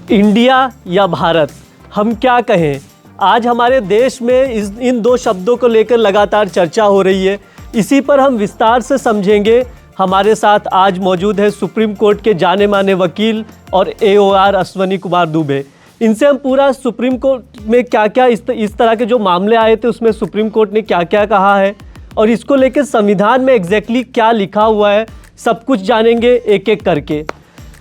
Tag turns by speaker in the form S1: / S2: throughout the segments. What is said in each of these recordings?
S1: India या भारत, हम क्या कहें। आज हमारे देश में इन दो शब्दों को लेकर लगातार चर्चा हो रही है। इसी पर हम विस्तार से समझेंगे। हमारे साथ आज मौजूद है सुप्रीम कोर्ट के जाने माने वकील और AOR अश्वनी कुमार दुबे। इनसे हम पूरा सुप्रीम कोर्ट में क्या क्या इस तरह के जो मामले आए थे उसमें सुप्रीम कोर्ट ने क्या क्या कहा है और इसको लेकर संविधान में एग्जैक्टली क्या लिखा हुआ है, सब कुछ जानेंगे एक एक करके।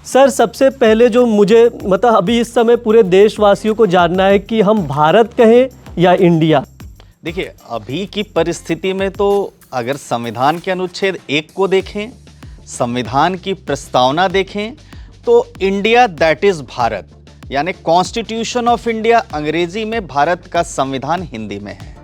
S1: सर, सबसे पहले जो मुझे मतलब अभी इस समय पूरे देशवासियों को जानना है कि हम भारत कहें या इंडिया।
S2: देखिए, अभी की परिस्थिति में तो अगर संविधान के अनुच्छेद 1 को देखें, संविधान की प्रस्तावना देखें, तो इंडिया दैट इज भारत, यानी कॉन्स्टिट्यूशन ऑफ इंडिया अंग्रेजी में, भारत का संविधान हिंदी में है।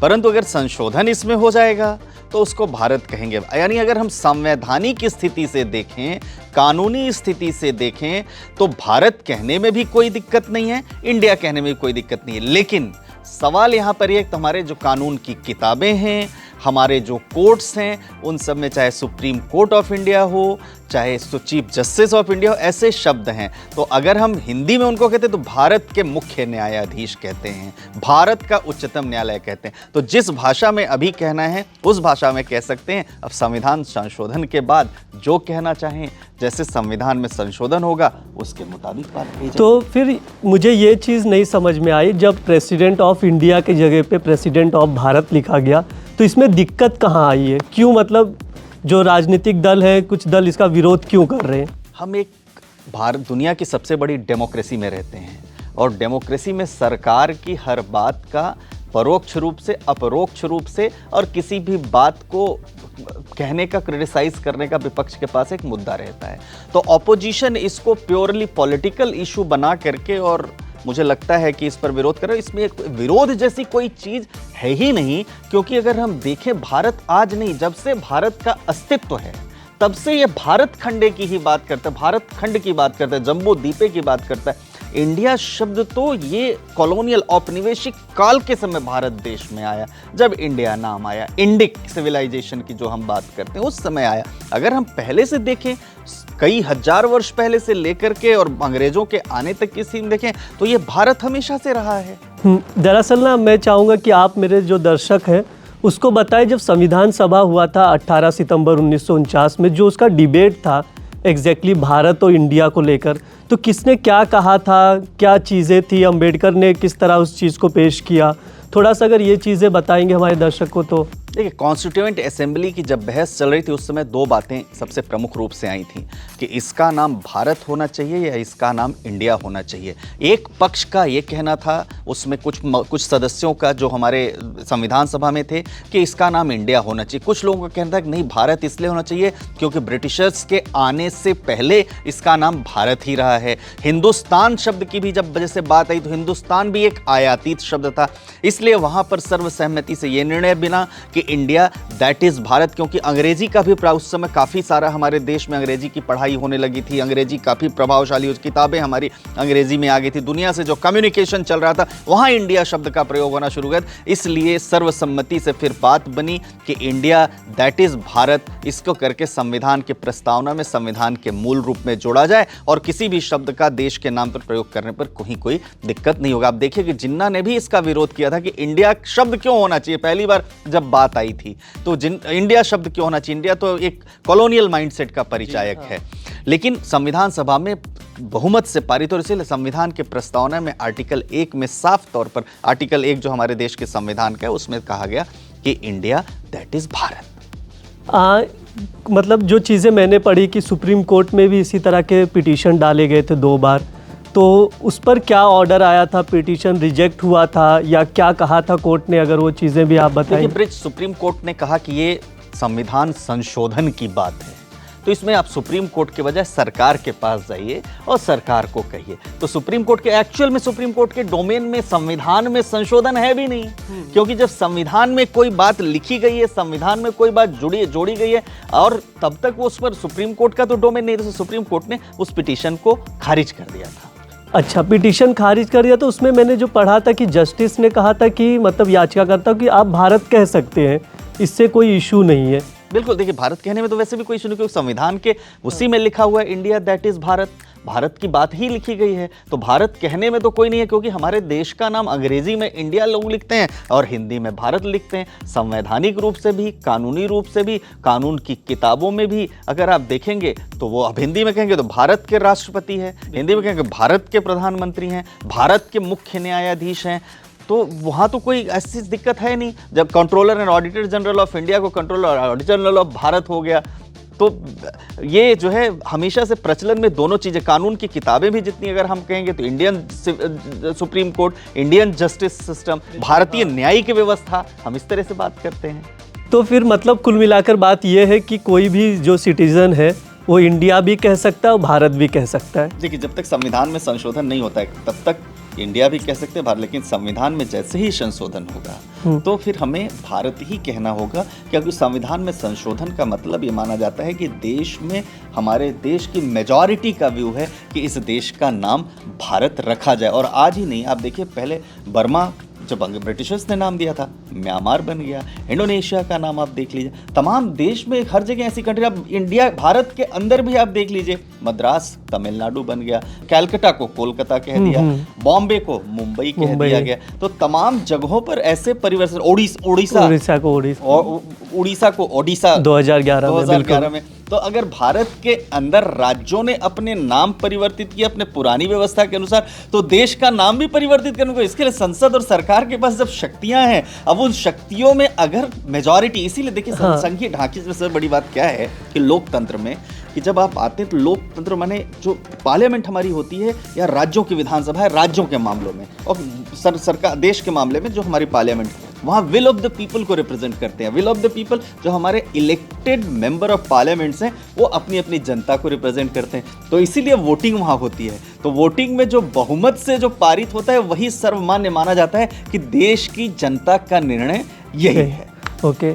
S2: परंतु अगर संशोधन इसमें हो जाएगा तो उसको भारत कहेंगे। यानी अगर हम संवैधानिक स्थिति से देखें, कानूनी स्थिति से देखें, तो भारत कहने में भी कोई दिक्कत नहीं है, इंडिया कहने में भी कोई दिक्कत नहीं है। लेकिन सवाल यहाँ पर ये, हमारे जो कानून की किताबें हैं, हमारे जो कोर्ट्स हैं, उन सब में चाहे सुप्रीम कोर्ट ऑफ इंडिया हो, चाहे चीफ जस्टिस ऑफ इंडिया हो, ऐसे शब्द हैं। तो अगर हम हिंदी में उनको कहते हैं तो भारत के मुख्य न्यायाधीश कहते हैं, भारत का उच्चतम न्यायालय कहते हैं। तो जिस भाषा में अभी कहना है उस भाषा में कह सकते हैं। अब संविधान संशोधन के बाद जो कहना चाहें, जैसे संविधान में संशोधन होगा उसके मुताबिक बात की जाए।
S1: तो फिर मुझे ये चीज़ नहीं समझ में आई, जब प्रेसिडेंट ऑफ इंडिया के जगह पे प्रेसिडेंट ऑफ भारत लिखा गया तो इसमें दिक्कत कहाँ आई है? क्यों, मतलब जो राजनीतिक दल है, कुछ दल इसका विरोध क्यों कर रहे हैं?
S2: हम एक भारत दुनिया की सबसे बड़ी डेमोक्रेसी में रहते हैं और डेमोक्रेसी में सरकार की हर बात का परोक्ष रूप से, अपरोक्ष रूप से और किसी भी बात को कहने का, क्रिटिसाइज करने का विपक्ष के पास एक मुद्दा रहता है। तो ऑपोजिशन इसको प्योरली पॉलिटिकल इशू बना करके, और मुझे लगता है कि इस पर विरोध कर रहे हैं। इसमें एक विरोध जैसी कोई चीज़ है ही नहीं, क्योंकि अगर हम देखें, भारत आज नहीं, जब से भारत का अस्तित्व है तब से ये भारत खंडे की ही बात करता है, भारत खंड की बात करता है, जम्बू द्वीपे की बात करता है। इंडिया शब्द तो ये कॉलोनियल औपनिवेशिक काल के समय भारत देश में आया, जब इंडिया नाम आया, इंडिक सिविलाइजेशन की जो हम बात करते हैं उस समय आया। अगर हम पहले से देखें, कई हजार वर्ष पहले से लेकर के और अंग्रेजों के आने तक की सीन देखें, तो ये भारत हमेशा से रहा है।
S1: दरअसल ना, मैं चाहूँगा कि आप मेरे जो दर्शक हैं उसको बताएं, जब संविधान सभा हुआ था 18 सितंबर 1949 में, जो उसका डिबेट था एग्जैक्टली भारत और इंडिया को लेकर, तो किसने क्या कहा था, क्या चीज़ें थी, अंबेडकर ने किस तरह उस चीज़ को पेश किया, थोड़ा सा अगर ये चीज़ें बताएंगे हमारे दर्शक को तो।
S2: देखिए, कॉन्स्टिट्यूएंट असेंबली की जब बहस चल रही थी उस समय दो बातें सबसे प्रमुख रूप से आई थी कि इसका नाम भारत होना चाहिए या इसका नाम इंडिया होना चाहिए। एक पक्ष का ये कहना था, उसमें कुछ सदस्यों का जो हमारे संविधान सभा में थे, कि इसका नाम इंडिया होना चाहिए। कुछ लोगों का कहना था कि नहीं, भारत इसलिए होना चाहिए क्योंकि ब्रिटिशर्स के आने से पहले इसका नाम भारत ही रहा है। हिंदुस्तान शब्द की भी जब वजह से बात आई तो हिंदुस्तान भी एक आयातित शब्द था, इसलिए वहां पर सर्वसहमति से यह निर्णय बिना कि इंडिया दैट इज भारत, क्योंकि अंग्रेजी का भी उस समय काफ़ी सारा हमारे देश में अंग्रेजी की पढ़ाई होने लगी थी, अंग्रेजी काफ़ी प्रभावशाली, उस किताबें हमारी अंग्रेजी में आ गई थी, दुनिया से जो कम्युनिकेशन चल रहा था वहाँ इंडिया शब्द का प्रयोग होना शुरू हुआ। इसलिए सर्वसम्मति से फिर बात बनी कि इंडिया दैट इज भारत, इसको करके संविधान की प्रस्तावना में संविधान के मूल रूप में जोड़ा जाए और किसी भी शब्द का देश के नाम पर प्रयोग करने पर कोई दिक्कत नहीं होगा। आप देखिए कि जिन्ना ने भी इसका विरोध किया था कि इंडिया शब्द क्यों होना चाहिए, पहली बार जब बात आई थी तो इंडिया शब्द क्यों होना चाहिए, इंडिया तो एक कॉलोनियल माइंडसेट का परिचायक है। लेकिन संविधान सभा में बहुमत से पारित, और इसीलिए संविधान के प्रस्तावना में आर्टिकल 1 में साफ तौर पर, आर्टिकल 1 जो हमारे देश के संविधान का है उसमें कहा गया कि इंडिया दैट इज भारत।
S1: मतलब जो चीज़ें मैंने पढ़ी कि सुप्रीम कोर्ट में भी इसी तरह के पिटीशन डाले गए थे 2 बार, तो उस पर क्या ऑर्डर आया था, पिटीशन रिजेक्ट हुआ था या क्या कहा था कोर्ट ने, अगर वो चीज़ें भी आप बताइए।
S2: ब्रिज सुप्रीम कोर्ट ने कहा कि ये संविधान संशोधन की बात है, तो इसमें आप सुप्रीम कोर्ट के बजाय सरकार के पास जाइए और सरकार को कहिए। तो सुप्रीम कोर्ट के एक्चुअल में, सुप्रीम कोर्ट के डोमेन में संविधान में संशोधन है भी नहीं, क्योंकि जब संविधान में कोई बात लिखी गई है, संविधान में कोई बात जोड़ी गई है, और तब तक वो उस पर सुप्रीम कोर्ट का तो डोमेन नहीं था, तो सुप्रीम कोर्ट ने उस पिटीशन को खारिज कर दिया था।
S1: अच्छा, पिटीशन खारिज कर दिया। तो उसमें मैंने जो पढ़ा था कि जस्टिस ने कहा था कि मतलब याचिकाकर्ता कि आप भारत कह सकते हैं, इससे कोई इशू नहीं है।
S2: बिल्कुल, देखिए भारत कहने में तो वैसे भी कोई इशू नहीं, क्योंकि संविधान के उसी में लिखा हुआ है India that is Bharat. Bharat की बात ही लिखी गई है। तो भारत कहने में तो कोई नहीं है, क्योंकि हमारे देश का नाम अंग्रेजी में इंडिया लोग लिखते हैं और हिंदी में भारत लिखते हैं। संवैधानिक रूप से भी, कानूनी रूप से भी, कानून की किताबों में भी अगर आप देखेंगे तो वो अब हिंदी में कहेंगे तो भारत के राष्ट्रपति है, हिंदी में कहेंगे भारत के प्रधानमंत्री हैं, भारत के मुख्य न्यायाधीश हैं। तो वहाँ तो कोई ऐसी दिक्कत है नहीं। जब controller and auditor general of India को कंट्रोलर और ऑडिटर जनरल ऑफ भारत हो गया, तो ये जो है हमेशा से प्रचलन में दोनों चीज़ें, कानून की किताबें भी जितनी अगर हम कहेंगे तो Indian supreme court, Indian justice system, भारतीय न्यायिक व्यवस्था, हम इस तरह से बात करते हैं।
S1: तो फिर मतलब कुल मिलाकर बात यह है कि कोई भी जो सिटीजन है वो इंडिया भी कह सकता है और भारत भी कह सकता है।
S2: देखिए, जब तक संविधान में संशोधन नहीं होता है तब तक इंडिया भी कह सकते हैं भारत, लेकिन संविधान में जैसे ही संशोधन होगा तो फिर हमें भारत ही कहना होगा, क्योंकि संविधान में संशोधन का मतलब ये माना जाता है कि देश में, हमारे देश की मेजॉरिटी का व्यू है कि इस देश का नाम भारत रखा जाए। और आज ही नहीं, आप देखिए पहले बर्मा जब ब्रिटिशर्स ने नाम दिया था, म्यांमार बन गया, इंडोनेशिया का नाम आप देख लीजिए, तमाम देश में हर जगह ऐसी कंट्री, आप इंडिया भारत के अंदर भी आप देख लीजिए, मद्रास तमिलनाडु बन गया, कैलकाटा को कोलकाता कह दिया, बॉम्बे को मुंबई कह दिया गया। तो तमाम जगहों पर ऐसे परिवर्तन, उड़ीसा को ओडिशा 2011 में। तो अगर भारत के अंदर राज्यों ने अपने नाम परिवर्तित किए अपने पुरानी व्यवस्था के अनुसार, तो देश का नाम भी परिवर्तित करने को, इसके लिए संसद और सरकार के पास जब शक्तियां हैं, अब उन शक्तियों में अगर मेजॉरिटी, इसीलिए देखिए संघीय ढांचे से सबसे बड़ी बात क्या है कि लोकतंत्र में, कि जब आप आते हैं तो लोकतंत्र माने जो पार्लियामेंट हमारी होती है या राज्यों की विधानसभा है, राज्यों के मामलों में, और सरकार देश के मामले में जो हमारी पार्लियामेंट, वहाँ विल ऑफ द पीपल को रिप्रेजेंट करते हैं। विल ऑफ द पीपल, जो हमारे इलेक्टेड मेंबर ऑफ पार्लियामेंट्स हैं, वो अपनी अपनी जनता को रिप्रेजेंट करते हैं। तो इसीलिए वोटिंग वहाँ होती है। तो वोटिंग में जो बहुमत से जो पारित होता है वही सर्वमान्य माना जाता है कि देश की जनता का निर्णय यही है।
S1: ओके,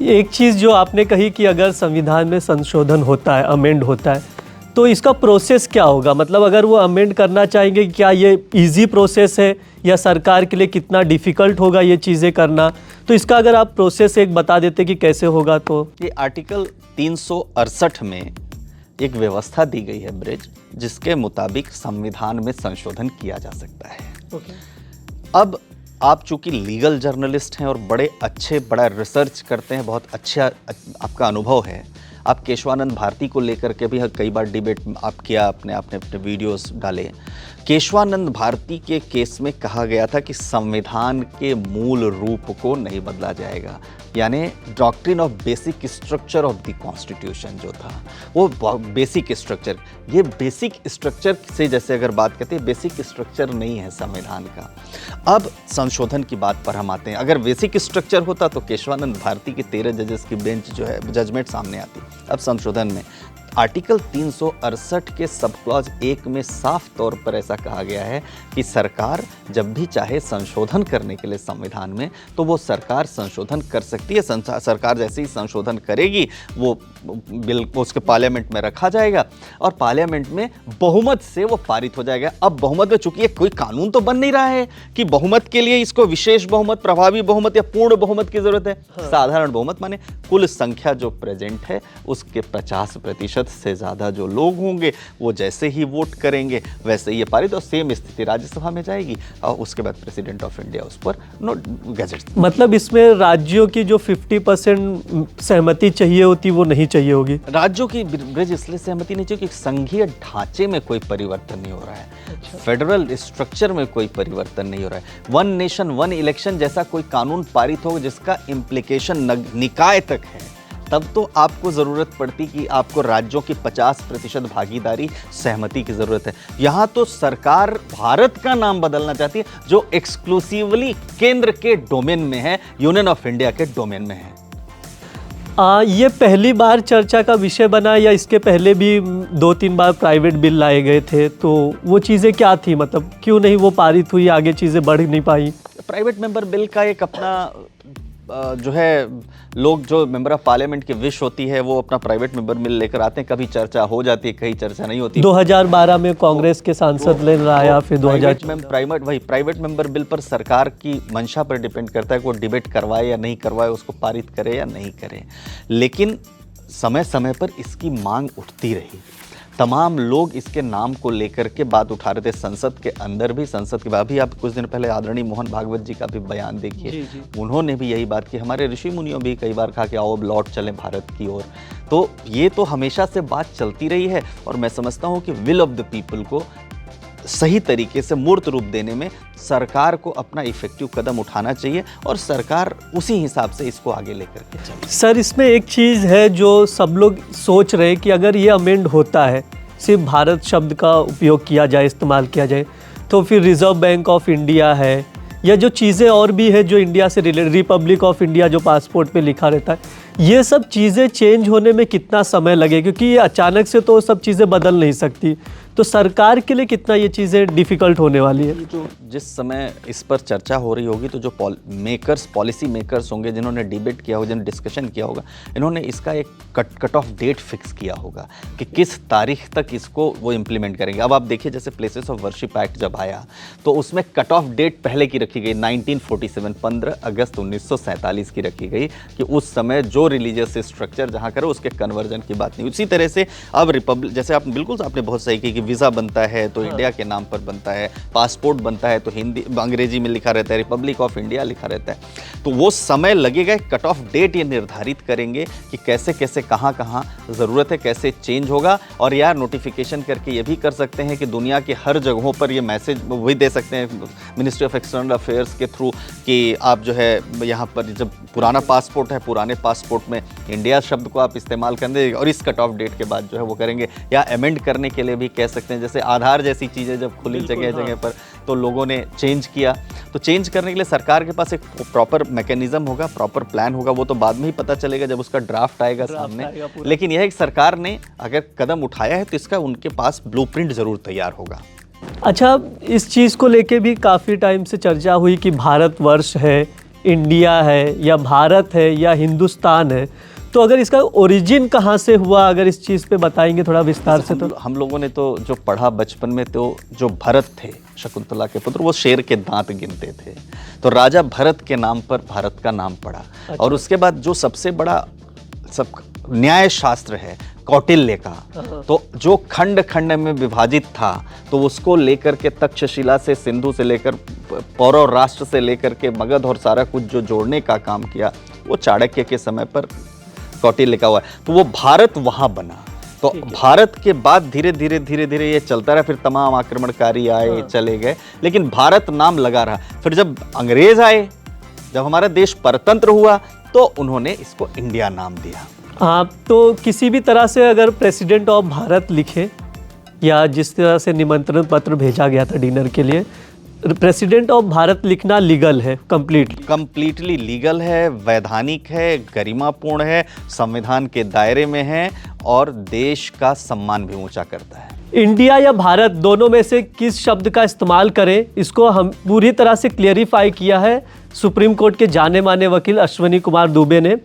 S1: एक चीज़ जो आपने कही कि अगर संविधान में संशोधन होता है, अमेंड होता है, तो इसका प्रोसेस क्या होगा? मतलब अगर वो अमेंड करना चाहेंगे, क्या ये इजी प्रोसेस है या सरकार के लिए कितना डिफ़िकल्ट होगा ये चीज़ें करना? तो इसका अगर आप प्रोसेस एक बता देते कि कैसे होगा। तो
S2: ये आर्टिकल 368 में एक व्यवस्था दी गई है ब्रिज, जिसके मुताबिक संविधान में संशोधन किया जा सकता है। अब आप चूंकि लीगल जर्नलिस्ट हैं और बड़ा रिसर्च करते हैं, बहुत अच्छा आपका अनुभव है, आप केशवानंद भारती को लेकर के भी कई बार डिबेट आप किया, आपने अपने वीडियोस डाले। केशवानंद भारती के केस में कहा गया था कि संविधान के मूल रूप को नहीं बदला जाएगा, यानी doctrine of basic structure of the constitution जो था, वो बेसिक स्ट्रक्चर, ये बेसिक स्ट्रक्चर से जैसे अगर बात करते हैं, बेसिक स्ट्रक्चर नहीं है संविधान का। अब संशोधन की बात पर हम आते हैं। अगर बेसिक स्ट्रक्चर होता तो केशवानंद भारती के 13 जजेस की बेंच जो है जजमेंट सामने आती। अब संशोधन में आर्टिकल 368 के सब क्लॉज 1 में साफ तौर पर ऐसा कहा गया है कि सरकार जब भी चाहे संशोधन करने के लिए संविधान में, तो वो सरकार संशोधन कर सकती है। सरकार जैसे ही संशोधन करेगी वो बिल उसके पार्लियामेंट में रखा जाएगा और पार्लियामेंट में बहुमत से वो पारित हो जाएगा। अब बहुमत में चूंकि कोई कानून तो बन नहीं रहा है कि बहुमत के लिए इसको विशेष बहुमत, प्रभावी बहुमत या पूर्ण बहुमत की जरूरत है। साधारण बहुमत माने कुल संख्या जो प्रेजेंट है उसके 50% से ज्यादा जो लोग होंगे वो जैसे ही वोट करेंगे वैसे ही ये पारित, और सेम स्थिति राज्यसभा में जाएगी और उसके बाद प्रेसिडेंट ऑफ इंडिया उस पर गैजेट।
S1: मतलब इसमें राज्यों की जो 50% सहमति चाहिए होती वो नहीं चाहिए होगी।
S2: राज्यों की ब्रिज इसलिए सहमति नहीं चाहिए क्योंकि संघीय ढांचे में कोई परिवर्तन नहीं हो रहा है। फेडरल स्ट्रक्चर में कोई परिवर्तन नहीं हो रहा है। वन नेशन वन इलेक्शन जैसा कोई कानून पारित हो जिसका इम्प्लीकेशन निकाय तक है, तब तो आपको ज़रूरत पड़ती कि आपको राज्यों की 50% भागीदारी, सहमति की ज़रूरत है। यहाँ तो सरकार भारत का नाम बदलना चाहती है जो एक्सक्लूसिवली केंद्र के डोमेन में है, यूनियन ऑफ इंडिया के डोमेन में है।
S1: ये पहली बार चर्चा का विषय बना या इसके पहले भी 2-3 बार प्राइवेट बिल लाए गए थे? तो वो चीज़ें क्या थी, मतलब क्यों नहीं वो पारित हुई, आगे चीज़ें बढ़ नहीं पाई?
S2: प्राइवेट मेंबर बिल का एक अपना जो है, लोग जो मेंबर ऑफ पार्लियामेंट की विश होती है वो अपना प्राइवेट मेंबर बिल लेकर आते हैं, कभी चर्चा हो जाती है, कहीं चर्चा नहीं होती।
S1: 2012 में कांग्रेस के सांसद ले आया, फिर 2000
S2: प्राइवेट मेंबर बिल पर सरकार की मंशा पर डिपेंड करता है कि वो डिबेट करवाए या नहीं करवाए, उसको पारित करे या नहीं करे। लेकिन समय समय पर इसकी मांग उठती रही। तमाम लोग इसके नाम को लेकर के बात उठा रहे थे, संसद के अंदर भी, संसद के बाहर भी। आप कुछ दिन पहले आदरणीय मोहन भागवत जी का भी बयान देखिए, उन्होंने भी यही बात की। हमारे ऋषि मुनियों भी कई बार कहा कि आओ अब लौट चलें भारत की ओर। तो ये तो हमेशा से बात चलती रही है, और मैं समझता हूँ कि विल ऑफ द पीपल को सही तरीके से मूर्त रूप देने में सरकार को अपना इफेक्टिव कदम उठाना चाहिए, और सरकार उसी हिसाब से इसको आगे लेकर के चले।
S1: सर, इसमें एक चीज़ है जो सब लोग सोच रहे हैं कि अगर ये अमेंड होता है, सिर्फ भारत शब्द का उपयोग किया जाए, इस्तेमाल किया जाए, तो फिर रिज़र्व बैंक ऑफ इंडिया है या जो चीज़ें और भी है जो इंडिया से रिलेटेड, रिपब्लिक ऑफ इंडिया जो पासपोर्ट पे लिखा रहता है, ये सब चीज़ें चेंज होने में कितना समय लगे, क्योंकि ये अचानक से तो सब चीज़ें बदल नहीं सकती। तो सरकार के लिए कितना ये चीज़ें डिफ़िकल्ट होने वाली है।
S2: जो जिस समय इस पर चर्चा हो रही होगी, तो जो पॉलिसी मेकर्स होंगे, जिन्होंने डिबेट किया होगा, जिन्होंने डिस्कशन किया होगा, इन्होंने इसका एक कट ऑफ डेट फिक्स किया होगा कि किस तारीख तक इसको वो इम्प्लीमेंट करेंगे। अब आप देखिए, जैसे प्लेसेस ऑफ वर्शिप एक्ट जब आया तो उसमें कट ऑफ डेट पहले की रखी गई 1947, 15 अगस्त 1947 की रखी गई कि उस समय जो रिलीजियस स्ट्रक्चर जहाँ करे उसके कन्वर्जन की बात नहीं। उसी तरह से अब रिपब्लिक, जैसे आप बिल्कुल आपने बहुत सही की कि वीज़ा बनता है तो इंडिया के नाम पर बनता है, पासपोर्ट बनता है तो हिंदी अंग्रेजी में लिखा रहता है, रिपब्लिक ऑफ इंडिया लिखा रहता है। तो वो समय लगेगा, कट ऑफ डेट ये निर्धारित करेंगे कि कैसे कैसे कहाँ कहाँ ज़रूरत है, कैसे चेंज होगा। और यार नोटिफिकेशन करके ये भी कर सकते हैं कि दुनिया के हर जगहों पर ये मैसेज भी दे सकते हैं मिनिस्ट्री ऑफ एक्सटर्नल अफेयर्स के थ्रू कि आप जो है यहाँ पर जब पुराना पासपोर्ट है, पुराने पासपोर्ट में इंडिया शब्द को आप इस्तेमाल करेंगे, और इस कट ऑफ डेट के बाद जो है वो करेंगे। या अमेंड करने के लिए भी कह सकते हैं, जैसे आधार जैसी चीज़ें जब खुली जगह जगह पर तो लोगों ने चेंज किया, तो चेंज करने के लिए सरकार के पास एक प्रॉपर मैकेनिज्म होगा, प्रॉपर प्लान होगा। वो तो बाद में ही पता चलेगा जब उसका ड्राफ्ट आएगा सामने। लेकिन यह है कि सरकार ने अगर कदम उठाया है तो इसका उनके पास ब्लूप्रिंट ज़रूर तैयार होगा।
S1: अच्छा, इस चीज़ को लेके भी काफ़ी टाइम से चर्चा हुई कि भारतवर्ष है, इंडिया है, या भारत है, या हिंदुस्तान है। तो अगर इसका ओरिजिन कहाँ से हुआ, अगर इस चीज़ पे बताएंगे थोड़ा विस्तार से। तो
S2: हम लोगों ने तो जो पढ़ा बचपन में, तो जो भरत थे शकुंतला के पुत्र, वो शेर के दांत गिनते थे, तो राजा भरत के नाम पर भारत का नाम पड़ा। अच्छा। और उसके बाद जो सबसे बड़ा न्याय शास्त्र है कौटिल्य का, तो जो खंड खंड में विभाजित था, तो उसको लेकर के तक्षशिला से, सिंधु से लेकर पौरव राष्ट्र से लेकर के मगध और सारा कुछ जो जोड़ने का काम किया, वो चाणक्य के समय पर कौटिल्य का हुआ। तो वो भारत वहाँ बना। तो भारत के बाद धीरे धीरे ये चलता रहा, फिर तमाम आक्रमणकारी आए, चले गए, लेकिन भारत नाम लगा रहा। फिर जब अंग्रेज आए, जब हमारा देश परतंत्र हुआ, तो उन्होंने इसको इंडिया नाम दिया।
S1: हाँ, तो किसी भी तरह से अगर प्रेसिडेंट ऑफ भारत लिखे, या जिस तरह से निमंत्रण पत्र भेजा गया था डिनर के लिए, प्रेसिडेंट ऑफ भारत लिखना लीगल है, कंप्लीटली लीगल है, वैधानिक है, गरिमापूर्ण है, संविधान के दायरे में है, और देश का सम्मान भी ऊंचा करता है। इंडिया या भारत दोनों में से किस शब्द का इस्तेमाल करें, इसको हम पूरी तरह से क्लियरिफाई किया है सुप्रीम कोर्ट के जाने माने वकील अश्वनी कुमार दुबे ने।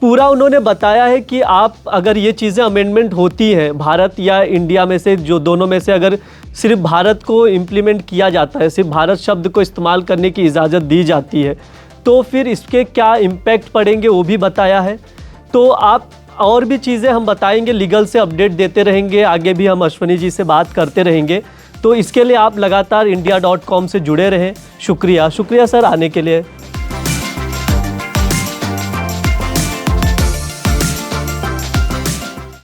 S1: पूरा उन्होंने बताया है कि आप अगर ये चीज़ें अमेंडमेंट होती हैं भारत या इंडिया में से, जो दोनों में से अगर सिर्फ भारत को इम्प्लीमेंट किया जाता है, सिर्फ भारत शब्द को इस्तेमाल करने की इजाज़त दी जाती है, तो फिर इसके क्या इम्पैक्ट पड़ेंगे वो भी बताया है। तो आप और भी चीज़ें हम बताएंगे, लीगल से अपडेट देते रहेंगे, आगे भी हम अश्वनी जी से बात करते रहेंगे। तो इसके लिए आप लगातार India.com से जुड़े रहें। शुक्रिया सर आने के लिए।